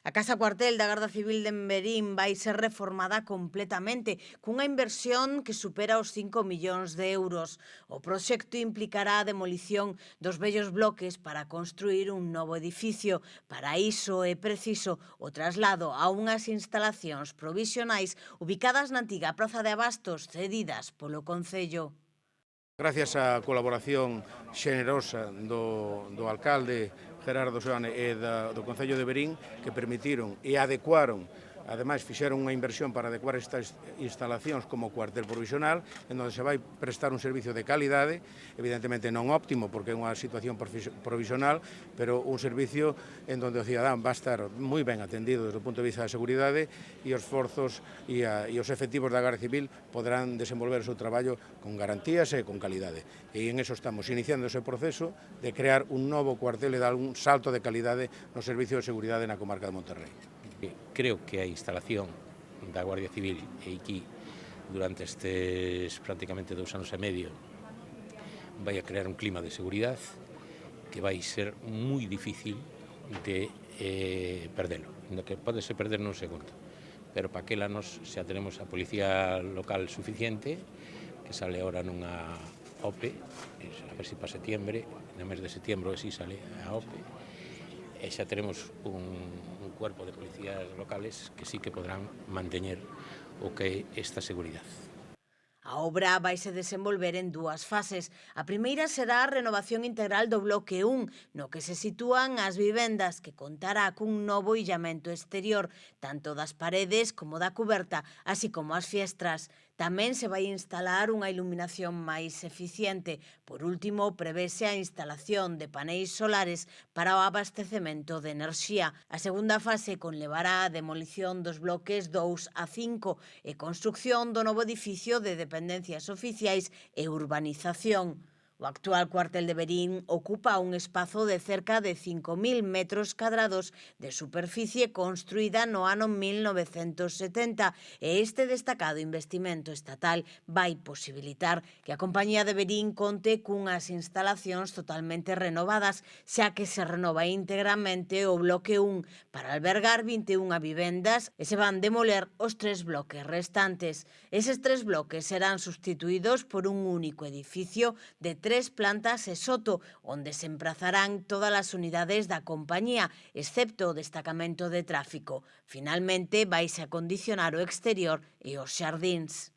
A Casa Cuartel da Garda Civil de Enverín vai ser reformada completamente, cunha inversión que supera os 5 millóns de euros. O proxecto implicará a demolición dos vellos bloques para construir un novo edificio. Para iso é preciso o traslado a unhas instalacións provisionais ubicadas na antiga Praza de Abastos cedidas polo Concello. Gracias á colaboración xenerosa do alcalde Gerardo Seoane e do Concello de Verín, que permitiron e adecuaron, ademais fixeron unha inversión para adecuar estas instalacións como cuartel provisional, en onde se vai prestar un servicio de calidade, evidentemente non óptimo porque é unha situación provisional, pero un servicio en onde o cidadán va a estar moi ben atendido desde o punto de vista da seguridade e os forzos e os efectivos da Garda Civil poderán desenvolver o seu traballo con garantías e con calidade. E en eso estamos iniciando ese proceso de crear un novo cuartel e dar un salto de calidade no servicio de seguridade na comarca de Monterrey. Creo que a instalación da Guardia Civil aquí durante estes prácticamente 2 anos e medio vai a crear un clima de seguridade que vai ser moi difícil de perdelo, que podese perder nun segundo, pero para aquela nos xa tenemos a policía local suficiente que sale ahora nunha OPE, a ver se para setembro, no mes de setembro así sale a OPE, e xa teremos un cuerpo de policías locales que sí que podrán manteñer o que é esta seguridade. A obra vaise desenvolver en 2 fases. A primeira será a renovación integral do bloque 1, no que se sitúan as vivendas, que contará cun novo illamento exterior, tanto das paredes como da cuberta, así como as fiestras. Tamén se vai instalar unha iluminación máis eficiente. Por último, prevese a instalación de paneis solares para o abastecemento de enerxía. A segunda fase conlevará a demolición dos bloques 2 a 5 e construcción do novo edificio de dependencias oficiais e urbanización. O actual cuartel de Verín ocupa un espazo de cerca de 5.000 metros cadrados de superficie construída no ano 1970 e este destacado investimento estatal vai posibilitar que a compañía de Verín conte cunhas instalacións totalmente renovadas, xa que se renova íntegramente o bloque 1 para albergar 21 vivendas e se van demoler os 3 bloques restantes. Eses 3 bloques serán sustituídos por un único edificio de 3 plantas e soto, onde se emprazarán todas as unidades da compañía, excepto o destacamento de tráfico. Finalmente, vaise acondicionar o exterior e os xardíns.